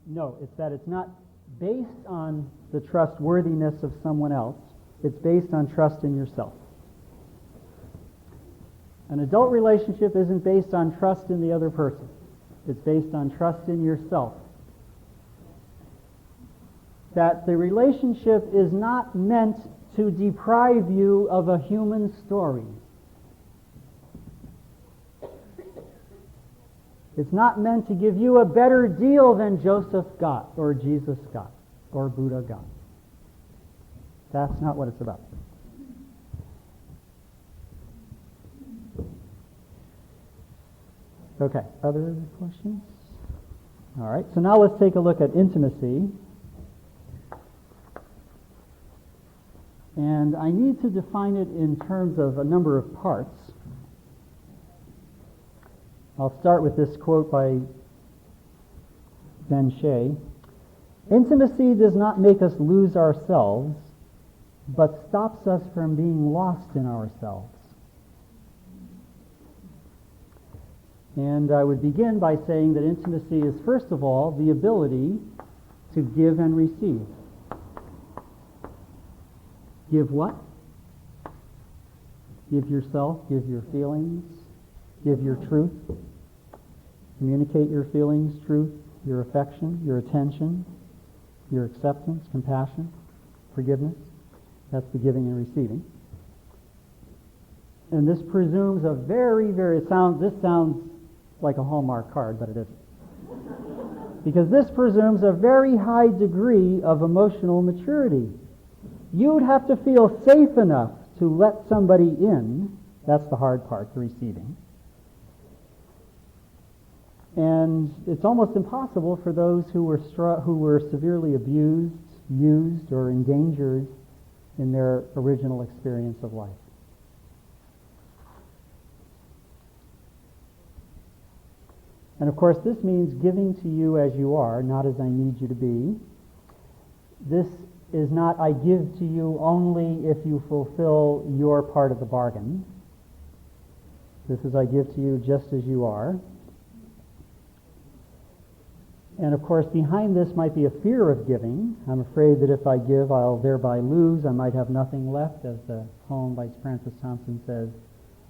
No, it's that it's not based on the trustworthiness of someone else. It's based on trust in yourself. An adult relationship isn't based on trust in the other person. It's based on trust in yourself. That the relationship is not meant to deprive you of a human story. It's not meant to give you a better deal than Joseph got, or Jesus got, or Buddha got. That's not what it's about. Okay, other questions? All right, so now let's take a look at intimacy. And I need to define it in terms of a number of parts. I'll start with this quote by Ben Shea. Intimacy does not make us lose ourselves, but stops us from being lost in ourselves. And I would begin by saying that intimacy is, first of all, the ability to give and receive. Give what? Give yourself, give your feelings, give your truth. Communicate your feelings, truth, your affection, your attention, your acceptance, compassion, forgiveness. That's the giving and receiving. And this presumes a this sounds like a Hallmark card, but it isn't. Because this presumes a very high degree of emotional maturity. You'd have to feel safe enough to let somebody in. That's the hard part, the receiving. And it's almost impossible for those who were severely abused, used, or endangered in their original experience of life. And of course, this means giving to you as you are, not as I need you to be. This is not I give to you only if you fulfill your part of the bargain. This is I give to you just as you are. And of course, behind this might be a fear of giving. I'm afraid that if I give, I'll thereby lose. I might have nothing left, as the poem by Francis Thompson says.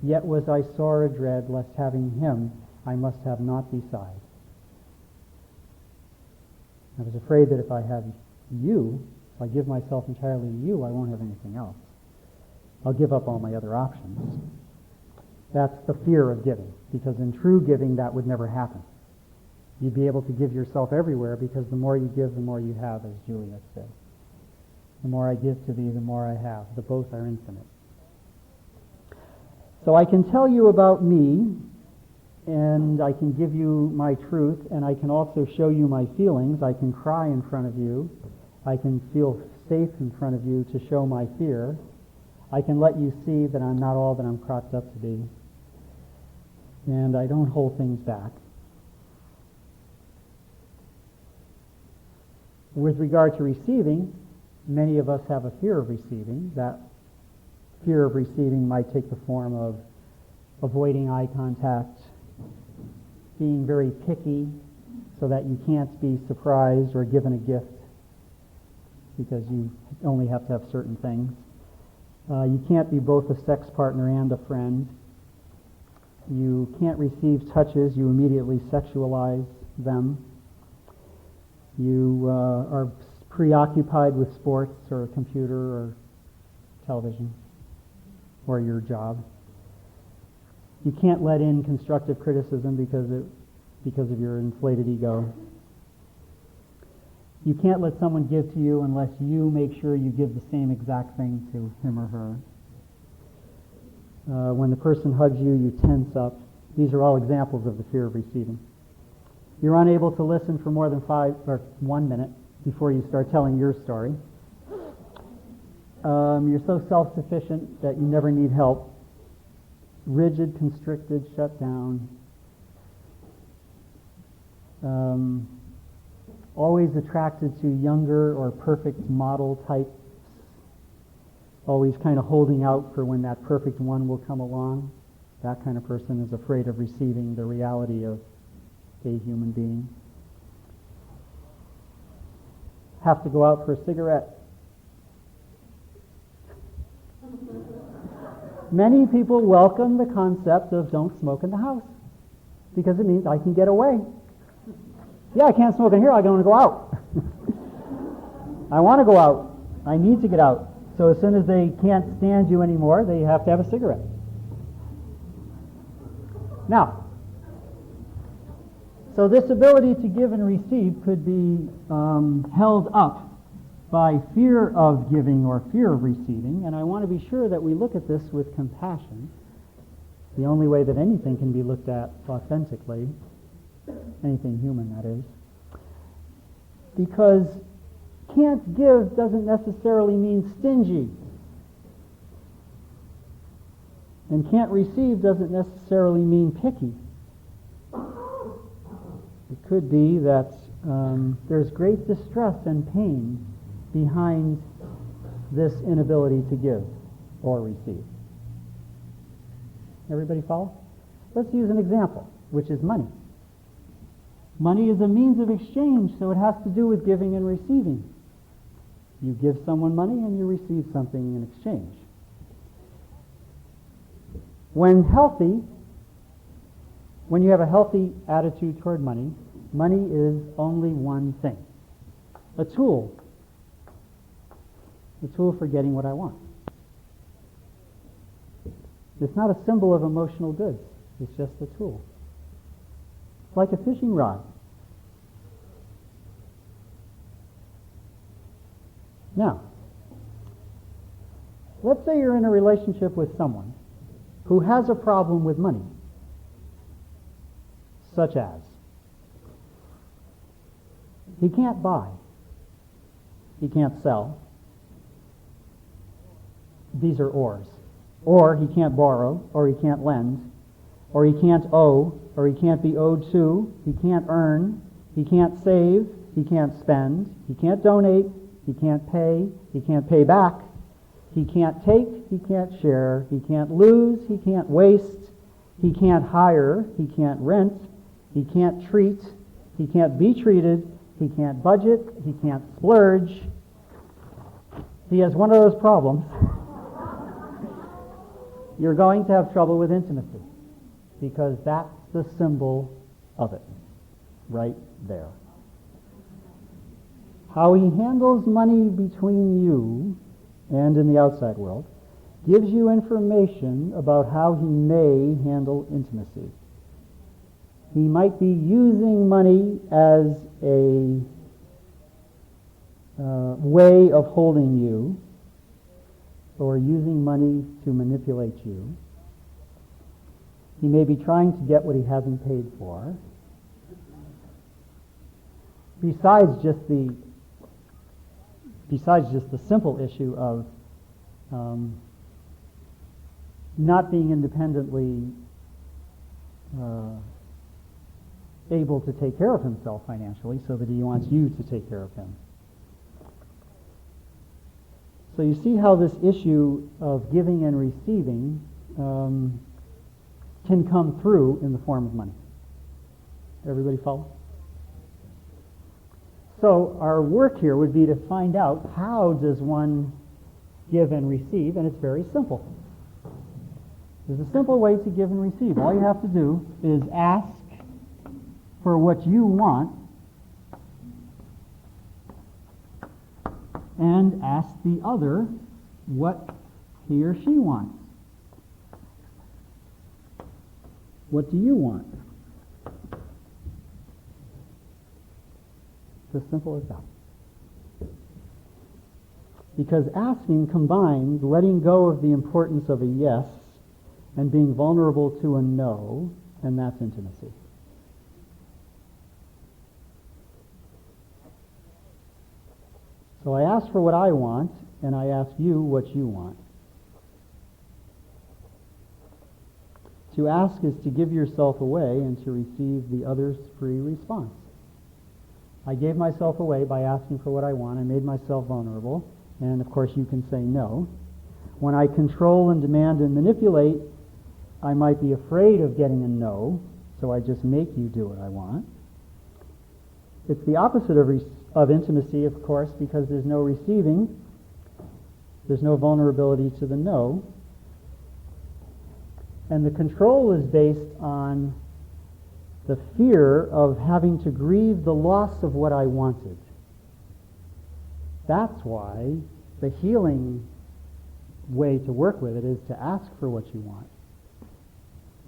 Yet was I sore adread, lest having him, I must have naught beside. I was afraid that if I have you, if I give myself entirely to you, I won't have anything else. I'll give up all my other options. That's the fear of giving, because in true giving, that would never happen. You'd be able to give yourself everywhere, because the more you give, the more you have, as Juliet said. The more I give to thee, the more I have. The both are infinite. So I can tell you about me, and I can give you my truth, and I can also show you my feelings. I can cry in front of you. I can feel safe in front of you to show my fear. I can let you see that I'm not all that I'm cropped up to be. And I don't hold things back. With regard to receiving, many of us have a fear of receiving. That fear of receiving might take the form of avoiding eye contact, being very picky so that you can't be surprised or given a gift because you only have to have certain things. You can't be both a sex partner and a friend. You can't receive touches. You immediately sexualize them. You are preoccupied with sports or a computer or television or your job. You can't let in constructive criticism because of your inflated ego. You can't let someone give to you unless you make sure you give the same exact thing to him or her. When the person hugs you, you tense up. These are all examples of the fear of receiving. You're unable to listen for more than 1 minute before you start telling your story. You're so self-sufficient that you never need help. Rigid, constricted, shut down. Always attracted to younger or perfect model types. Always kind of holding out for when that perfect one will come along. That kind of person is afraid of receiving the reality of a human being. have to go out for a cigarette. Many people welcome the concept of don't smoke in the house because it means I can get away. Yeah, I can't smoke in here, I'm going to go out. I want to go out. I need to get out. So as soon as they can't stand you anymore, they have to have a cigarette. Now, so this ability to give and receive could be held up by fear of giving or fear of receiving, and I want to be sure that we look at this with compassion. The only way that anything can be looked at authentically, anything human that is, because can't give doesn't necessarily mean stingy, and can't receive doesn't necessarily mean picky. It could be that there's great distress and pain behind this inability to give or receive. Everybody follow? Let's use an example, which is money. Money is a means of exchange, so it has to do with giving and receiving. You give someone money and you receive something in exchange. When you have a healthy attitude toward money, money is only one thing. A tool. A tool for getting what I want. It's not a symbol of emotional goods. It's just a tool. It's like a fishing rod. Now, let's say you're in a relationship with someone who has a problem with money, such as he can't buy, he can't sell. These are ors. Or he can't borrow, or he can't lend, or he can't owe, or he can't be owed to, he can't earn, he can't save, he can't spend, he can't donate, he can't pay back, he can't take, he can't share, he can't lose, he can't waste, he can't hire, he can't rent, he can't treat, he can't be treated, he can't budget, he can't splurge. He has one of those problems. You're going to have trouble with intimacy because that's the symbol of it, right there. How he handles money between you and in the outside world gives you information about how he may handle intimacy. He might be using money as a way of holding you, or using money to manipulate you. He may be trying to get what he hasn't paid for. Besides just the simple issue of not being independently able to take care of himself financially, so that he wants you to take care of him. So you see how this issue of giving and receiving can come through in the form of money. Everybody follow? So our work here would be to find out how does one give and receive, and it's very simple. There's a simple way to give and receive. All you have to do is ask for what you want and ask the other what he or she wants. What do you want? It's as simple as that. Because asking combines letting go of the importance of a yes and being vulnerable to a no, and that's intimacy. So I ask for what I want, and I ask you what you want. To ask is to give yourself away and to receive the other's free response. I gave myself away by asking for what I want. I made myself vulnerable, and of course you can say no. When I control and demand and manipulate, I might be afraid of getting a no, so I just make you do what I want. It's the opposite of intimacy, of course, because there's no receiving. There's no vulnerability to the no. And the control is based on the fear of having to grieve the loss of what I wanted. That's why the healing way to work with it is to ask for what you want.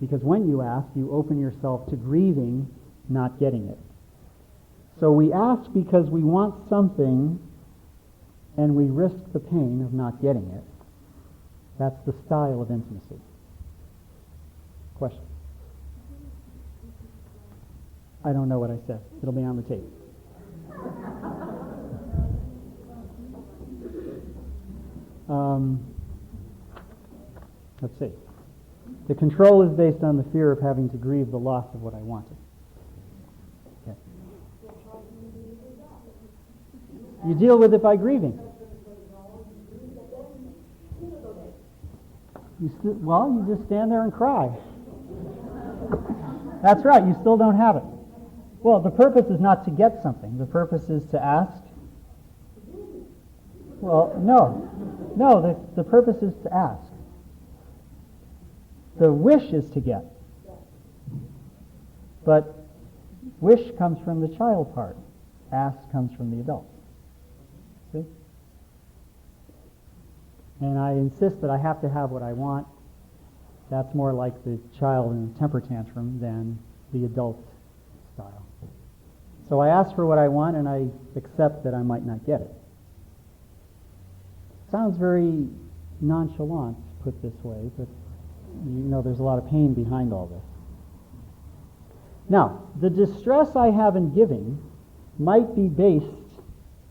Because when you ask, you open yourself to grieving not getting it. So we ask because we want something and we risk the pain of not getting it. That's the style of intimacy. Question? I don't know what I said. It'll be on the tape. Let's see. The control is based on the fear of having to grieve the loss of what I wanted. Okay. You deal with it by grieving. You just stand there and cry. That's right, you still don't have it. Well, the purpose is not to get something. The purpose is to ask. Well, no, the purpose is to ask. The wish is to get. But wish comes from the child part. Ask comes from the adult. See? And I insist that I have to have what I want. That's more like the child in a temper tantrum than the adult style. So I ask for what I want and I accept that I might not get it. Sounds very nonchalant put this way, but you know there's a lot of pain behind all this. Now, the distress I have in giving might be based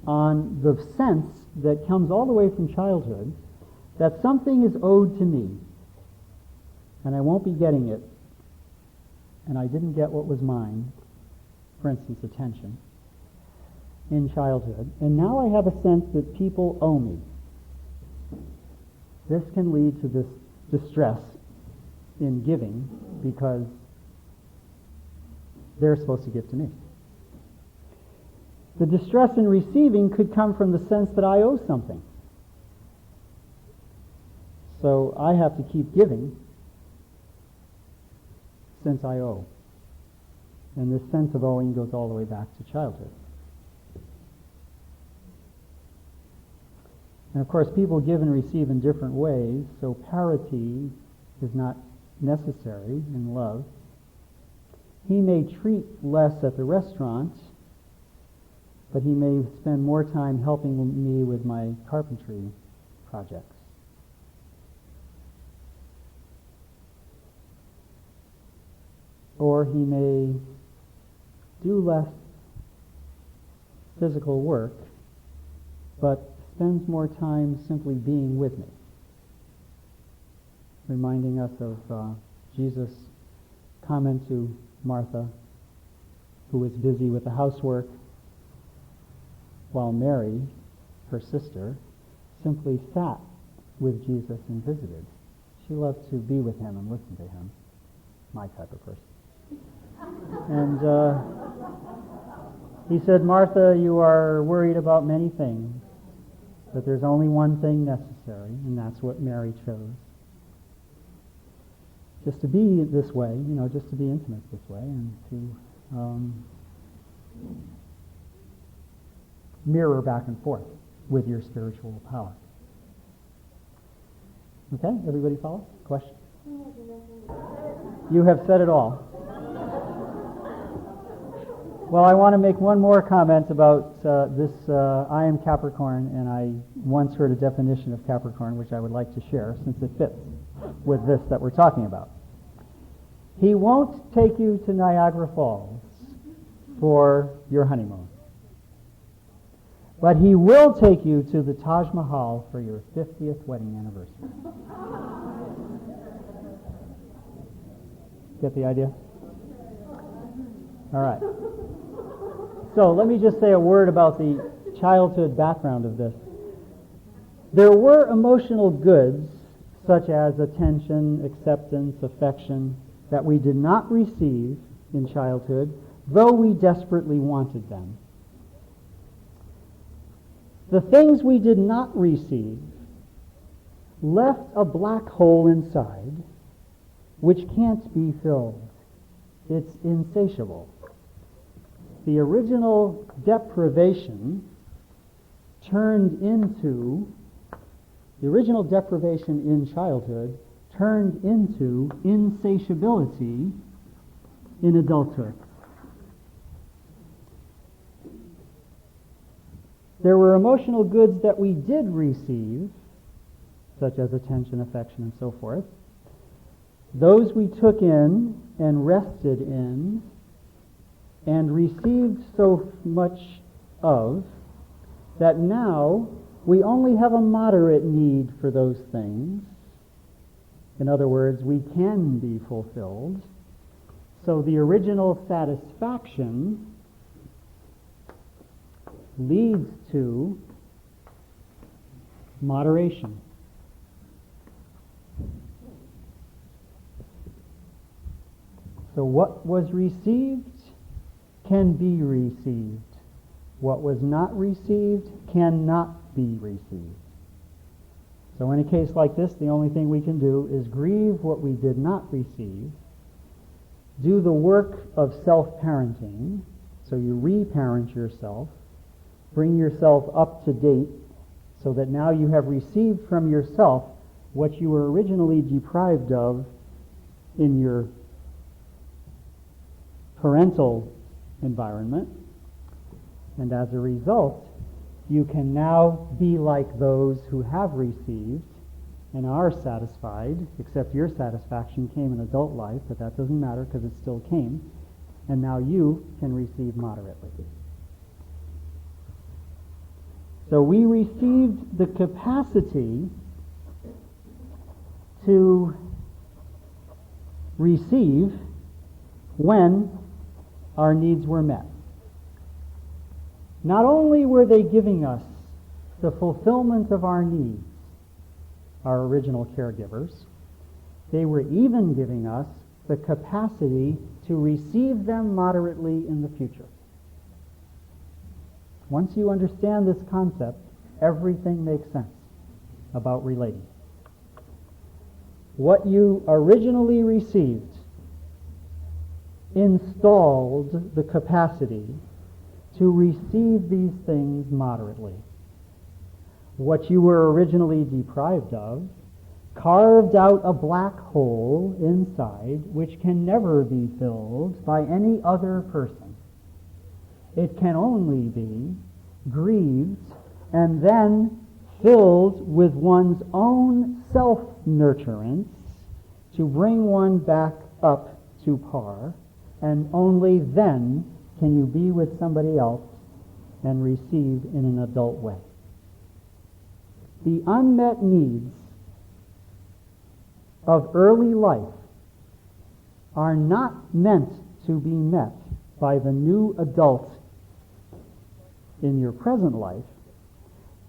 on the sense that comes all the way from childhood that something is owed to me and I won't be getting it, and I didn't get what was mine, for instance, attention, in childhood, and now I have a sense that people owe me. This can lead to this distress in giving because they're supposed to give to me. The distress in receiving could come from the sense that I owe something. So I have to keep giving since I owe. And this sense of owing goes all the way back to childhood. And of course, people give and receive in different ways, so parity is not necessary in love. He may treat less at the restaurant, but he may spend more time helping me with my carpentry projects. Or he may do less physical work, but spends more time simply being with me, reminding us of Jesus' comment to Martha, who was busy with the housework, while Mary, her sister, simply sat with Jesus and visited. She loved to be with him and listen to him, my type of person. And he said, Martha, you are worried about many things, but there's only one thing necessary, and that's what Mary chose. Just to be this way, just to be intimate this way, and to mirror back and forth with your spiritual power. Okay, everybody follow? Question? You have said it all. Well, I want to make one more comment about this. I am Capricorn, and I once heard a definition of Capricorn, which I would like to share, since it fits with this that we're talking about. He won't take you to Niagara Falls for your honeymoon, but he will take you to the Taj Mahal for your 50th wedding anniversary. Get the idea? All right. So let me just say a word about the childhood background of this. There were emotional goods such as attention, acceptance, affection that we did not receive in childhood, though we desperately wanted them. The things we did not receive left a black hole inside which can't be filled. It's insatiable. The original deprivation in childhood turned into insatiability in adulthood. There were emotional goods that we did receive, such as attention, affection, and so forth. Those we took in and rested in and received so much of that now we only have a moderate need for those things. In other words, we can be fulfilled. So the original satisfaction leads to moderation. So what was received can be received. What was not received cannot be received. So in a case like this, the only thing we can do is grieve what we did not receive, do the work of self-parenting, so you reparent yourself, bring yourself up to date so that now you have received from yourself what you were originally deprived of in your parental environment. And as a result, you can now be like those who have received and are satisfied, except your satisfaction came in adult life, but that doesn't matter because it still came, and now you can receive moderately. So we received the capacity to receive when our needs were met. Not only were they giving us the fulfillment of our needs, our original caregivers, they were even giving us the capacity to receive them moderately in the future. Once you understand this concept, everything makes sense about relating. What you originally received installed the capacity to receive these things moderately. What you were originally deprived of carved out a black hole inside which can never be filled by any other person. It can only be grieved and then filled with one's own self-nurturance to bring one back up to par, and only then can you be with somebody else and receive in an adult way. The unmet needs of early life are not meant to be met by the new adult in your present life,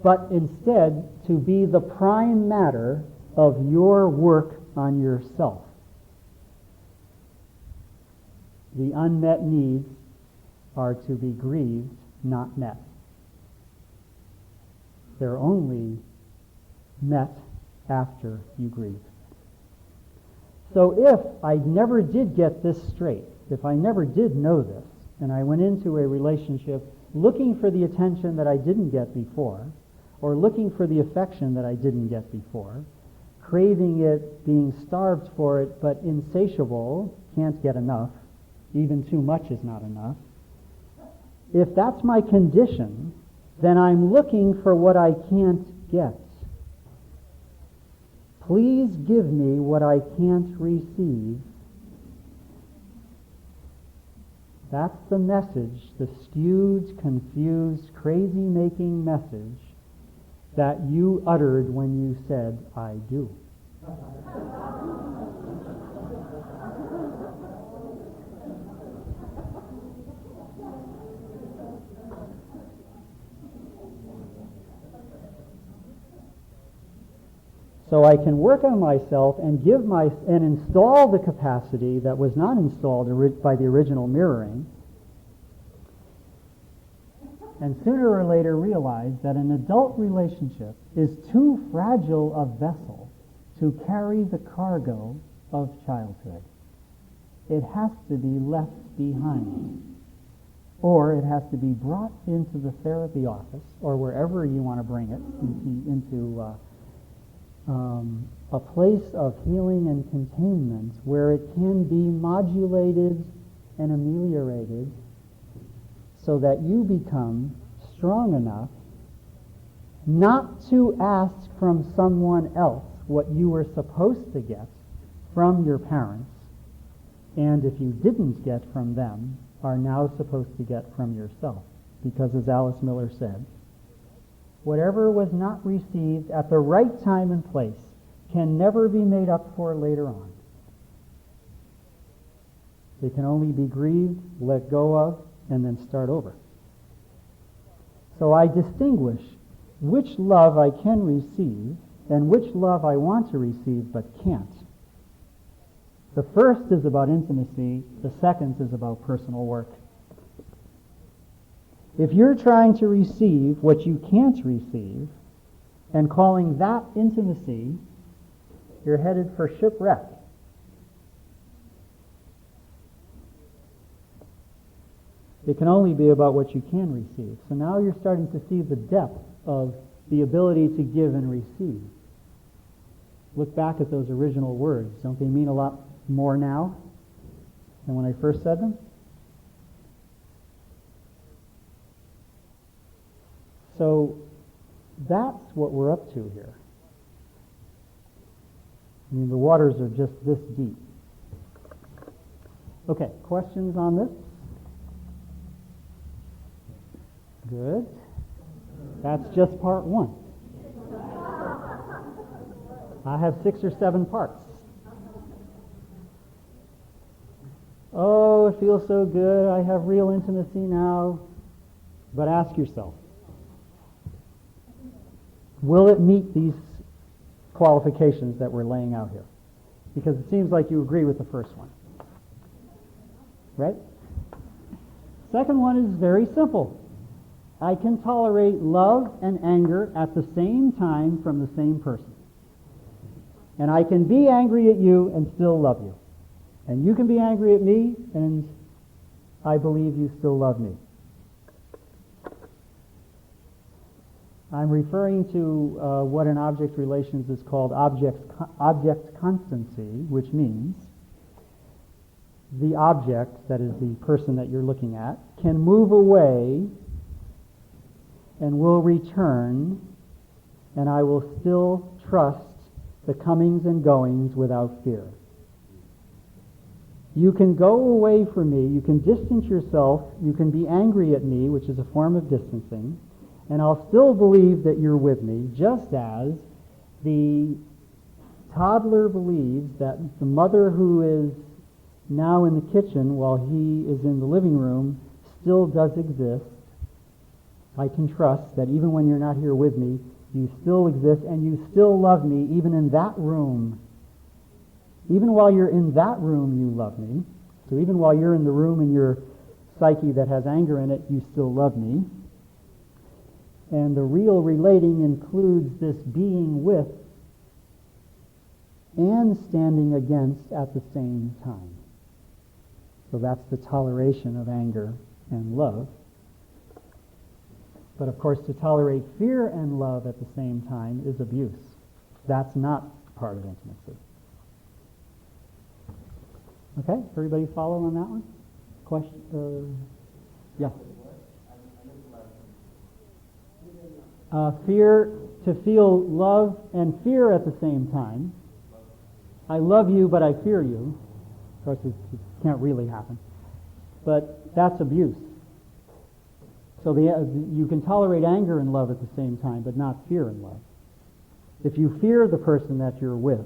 but instead to be the prime matter of your work on yourself. The unmet needs are to be grieved, not met. They're only met after you grieve. So if I never did get this straight, if I never did know this, and I went into a relationship looking for the attention that I didn't get before, or looking for the affection that I didn't get before, craving it, being starved for it, but insatiable, can't get enough, even too much is not enough. If that's my condition, then I'm looking for what I can't get. Please give me what I can't receive. That's the message, the skewed, confused, crazy-making message that you uttered when you said, I do. So I can work on myself and and install the capacity that was not installed by the original mirroring. and sooner or later realize that an adult relationship is too fragile a vessel to carry the cargo of childhood. It has to be left behind, or it has to be brought into the therapy office, or wherever you want to bring it, into a place of healing and containment where it can be modulated and ameliorated so that you become strong enough not to ask from someone else what you were supposed to get from your parents, and if you didn't get from them, are now supposed to get from yourself. Because as Alice Miller said, whatever was not received at the right time and place can never be made up for later on. It can only be grieved, let go of, and then start over. So I distinguish which love I can receive and which love I want to receive but can't. The first is about intimacy, the second is about personal work. If you're trying to receive what you can't receive and calling that intimacy, you're headed for shipwreck. It can only be about what you can receive. So now you're starting to see the depth of the ability to give and receive. Look back at those original words. Don't they mean a lot more now than when I first said them? So that's what we're up to here. I mean, the waters are just this deep. Okay, questions on this? Good. That's just part one. I have 6 or 7 parts. Oh, it feels so good. I have real intimacy now. But ask yourself, will it meet these qualifications that we're laying out here? Because it seems like you agree with the first one. Right? Second one is very simple. I can tolerate love and anger at the same time from the same person. And I can be angry at you and still love you. And you can be angry at me, and I believe you still love me. I'm referring to what in object relations is called object constancy, which means the object, that is the person that you're looking at, can move away and will return, and I will still trust the comings and goings without fear. You can go away from me, you can distance yourself, you can be angry at me, which is a form of distancing, and I'll still believe that you're with me, just as the toddler believes that the mother who is now in the kitchen while he is in the living room still does exist. I can trust that even when you're not here with me, you still exist and you still love me even in that room. Even while you're in that room, you love me. So even while you're in the room in your psyche that has anger in it, you still love me. And the real relating includes this being with and standing against at the same time. So that's the toleration of anger and love. But of course, to tolerate fear and love at the same time is abuse. That's not part of intimacy. Okay, everybody follow on that one? Question? Yeah. Fear, to feel love and fear at the same time. I love you, but I fear you. Of course, it can't really happen. But that's abuse. So you can tolerate anger and love at the same time, but not fear and love. If you fear the person that you're with,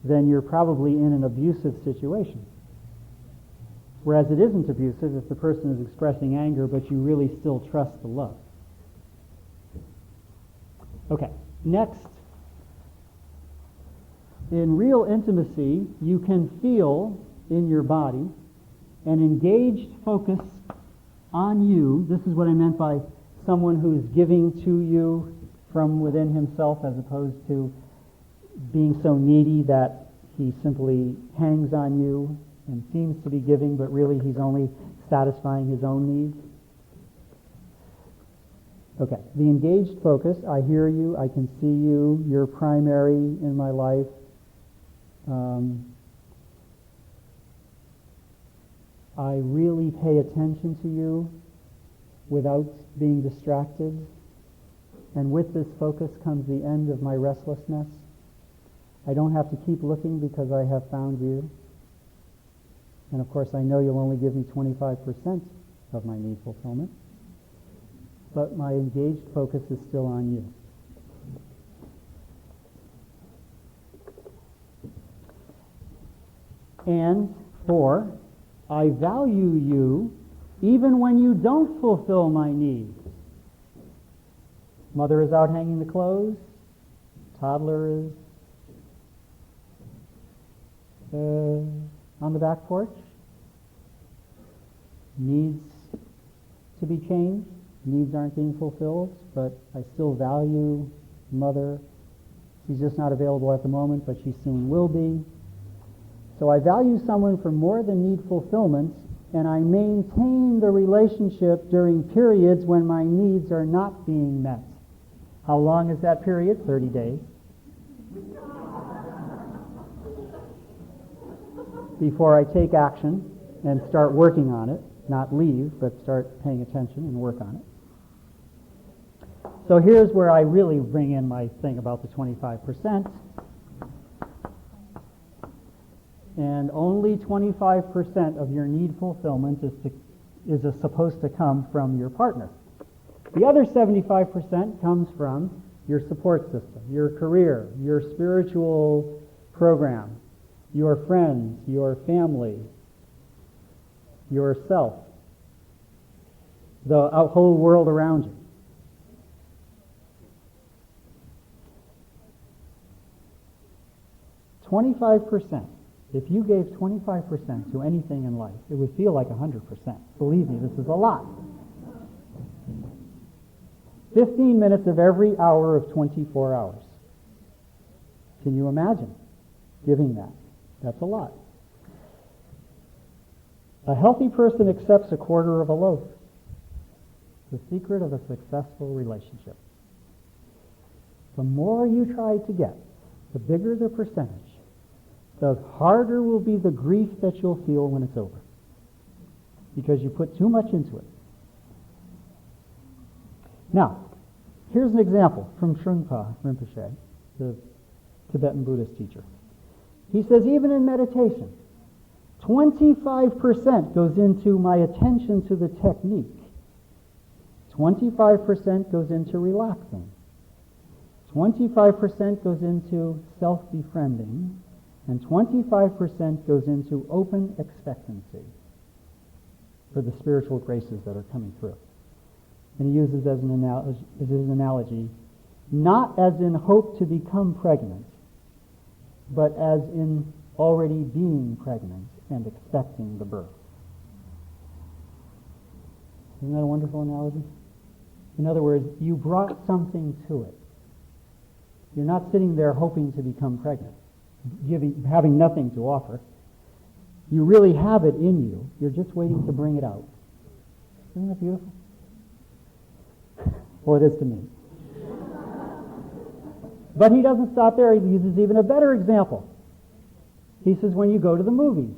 then you're probably in an abusive situation. Whereas it isn't abusive if the person is expressing anger, but you really still trust the love. Okay, next. In real intimacy, you can feel in your body an engaged focus on you. This is what I meant by someone who's giving to you from within himself, as opposed to being so needy that he simply hangs on you and seems to be giving, but really he's only satisfying his own needs. Okay, the engaged focus, I hear you, I can see you, you're primary in my life. I really pay attention to you without being distracted. And with this focus comes the end of my restlessness. I don't have to keep looking because I have found you. And of course, I know you'll only give me 25% of my need fulfillment. But my engaged focus is still on you. And 4, I value you even when you don't fulfill my needs. Mother is out hanging the clothes. Toddler is on the back porch. Needs to be changed. Needs aren't being fulfilled, but I still value Mother. She's just not available at the moment, but she soon will be. So I value someone for more than need fulfillment, and I maintain the relationship during periods when my needs are not being met. How long is that period? 30 days. Before I take action and start working on it, not leave, but start paying attention and work on it. So here's where I really bring in my thing about the 25%. And only 25% of your need fulfillment is supposed to come from your partner. The other 75% comes from your support system, your career, your spiritual program, your friends, your family, yourself, the whole world around you. %. If you gave 25% to anything in life, it would feel like 100%. Believe me, this is a lot. 15 minutes of every hour of 24 hours. Can you imagine giving that? That's a lot. A healthy person accepts a quarter of a loaf. The secret of a successful relationship. The more you try to get, the bigger the percentage, the harder will be the grief that you'll feel when it's over. Because you put too much into it. Now, here's an example from Trungpa Rinpoche, the Tibetan Buddhist teacher. He says, even in meditation, 25% goes into my attention to the technique. 25% goes into relaxing. 25% goes into self-befriending. And 25% goes into open expectancy for the spiritual graces that are coming through. And he uses as an analogy, not as in hope to become pregnant, but as in already being pregnant and expecting the birth. Isn't that a wonderful analogy? In other words, you brought something to it. You're not sitting there hoping to become pregnant, having nothing to offer. You really have it in you. You're just waiting to bring it out. Isn't that beautiful? Well, it is to me. But he doesn't stop there. He uses even a better example. He says, when you go to the movies.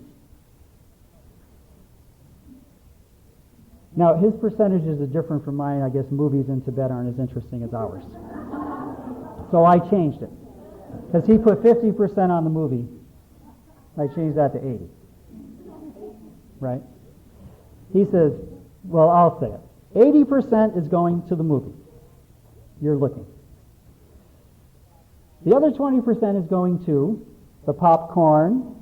Now, his percentages are different from mine. I guess movies in Tibet aren't as interesting as ours. So I changed it. Because he put 50% on the movie. I changed that to 80. Right? He says, well, I'll say it. 80% is going to the movie. You're looking. The other 20% is going to the popcorn,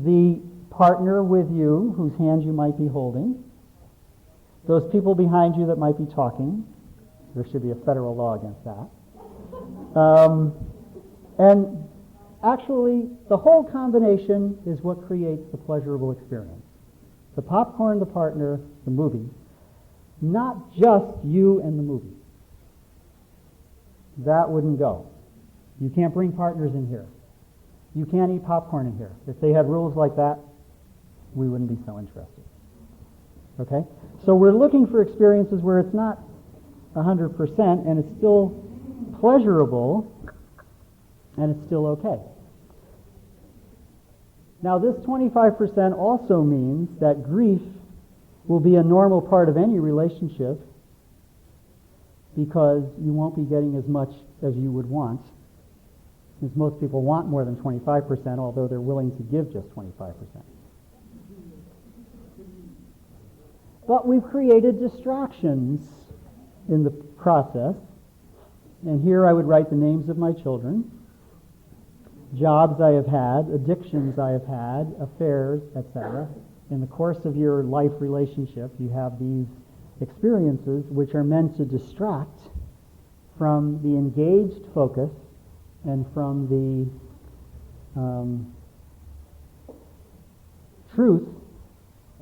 the partner with you, whose hand you might be holding, those people behind you that might be talking. There should be a federal law against that. And actually, the whole combination is what creates the pleasurable experience. The popcorn, the partner, the the movie, not just you and the movie. That wouldn't go. You can't bring partners in here. You can't eat popcorn in here. If they had rules like that, we wouldn't be so interested. Okay? So we're looking for experiences where it's not 100% and it's still pleasurable and it's still okay. Now this 25% also means that grief will be a normal part of any relationship because you won't be getting as much as you would want. Because most people want more than 25%, although they're willing to give just 25%. But we've created distractions in the process. And here I would write the names of my children, jobs I have had, addictions I have had, affairs, etc. In the course of your life relationship, you have these experiences which are meant to distract from the engaged focus and from the truth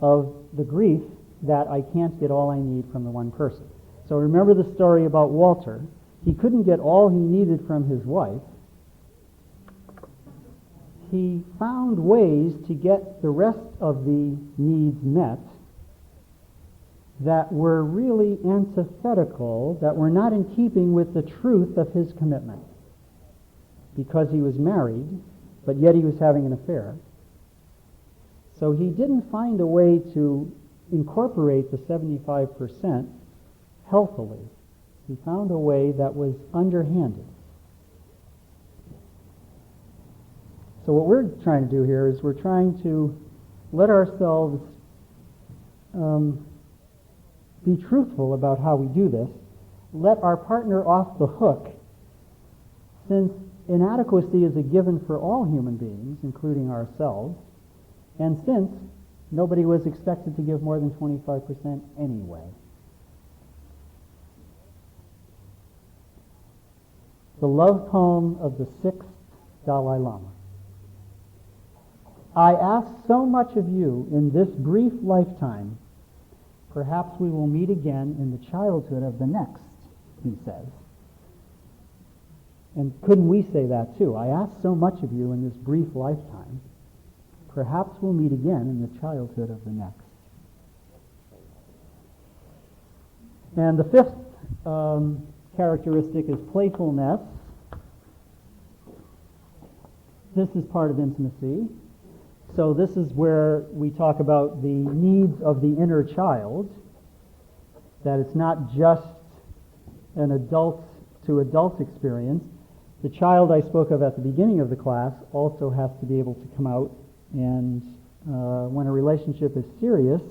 of the grief that I can't get all I need from the one person. So remember the story about Walter. He couldn't get all he needed from his wife. He found ways to get the rest of the needs met that were really antithetical, that were not in keeping with the truth of his commitment. Because he was married, but yet he was having an affair. So he didn't find a way to incorporate the 75% healthily. He found a way that was underhanded. So what we're trying to do here is we're trying to let ourselves be truthful about how we do this. Let our partner off the hook, since inadequacy is a given for all human beings, including ourselves, and since nobody was expected to give more than 25% anyway. The love poem of the 6th Dalai Lama. I ask so much of you in this brief lifetime, perhaps we will meet again in the childhood of the next, he says. And couldn't we say that too? I ask so much of you in this brief lifetime, perhaps we'll meet again in the childhood of the next. And the 5th characteristic is playfulness. This is part of intimacy. So this is where we talk about the needs of the inner child, that it's not just an adult-to-adult experience. The child I spoke of at the beginning of the class also has to be able to come out, and when a relationship is serious,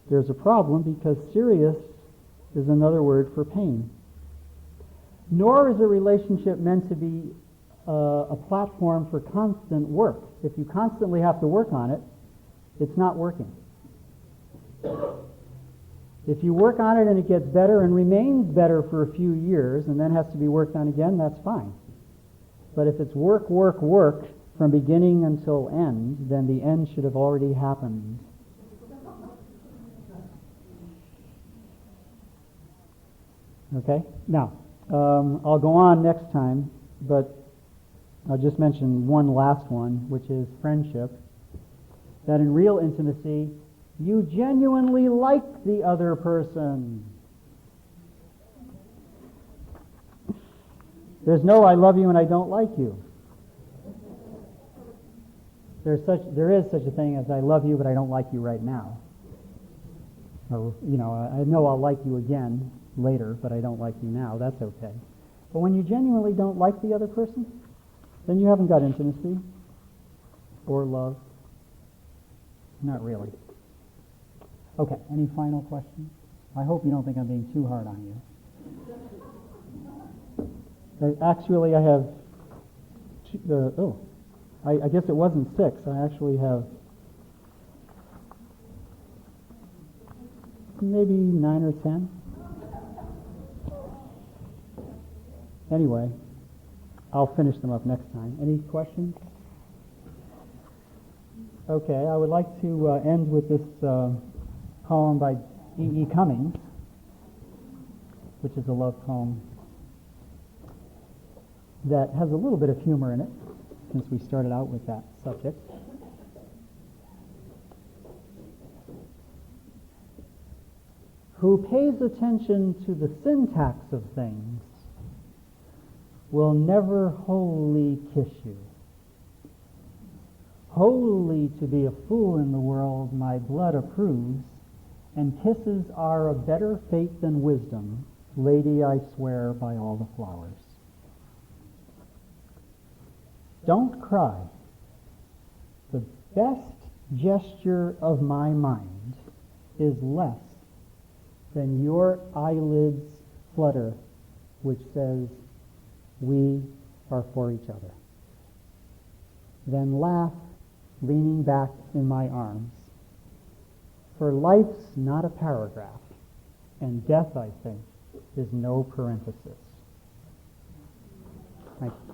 there's a problem because serious is another word for pain. Nor is a relationship meant to be a platform for constant work. If you constantly have to work on it, it's not working. If you work on it and it gets better and remains better for a few years and then has to be worked on again, that's fine. But if it's work, work, work from beginning until end, then the end should have already happened. Okay? Now, I'll go on next time, but I'll just mention one last one, which is friendship. That in real intimacy, you genuinely like the other person. There's no I love you and I don't like you. There is such a thing as I love you but I don't like you right now. Or, I know I'll like you again later, but I don't like you now. That's okay. But when you genuinely don't like the other person, then you haven't got intimacy or love. Not really. Okay, any final questions? I hope you don't think I'm being too hard on you. Actually, I have, I guess it wasn't 6. I actually have maybe 9 or 10. Anyway, I'll finish them up next time. Any questions? Okay, I would like to end with this poem by E. E. Cummings, which is a love poem that has a little bit of humor in it, since we started out with that subject. Who pays attention to the syntax of things will never wholly kiss you. Wholly to be a fool in the world my blood approves, and kisses are a better fate than wisdom, lady, I swear by all the flowers. Don't cry. The best gesture of my mind is less than your eyelids flutter, which says, we are for each other. Then laugh, leaning back in my arms. For life's not a paragraph, and death, I think, is no parenthesis. Thank you.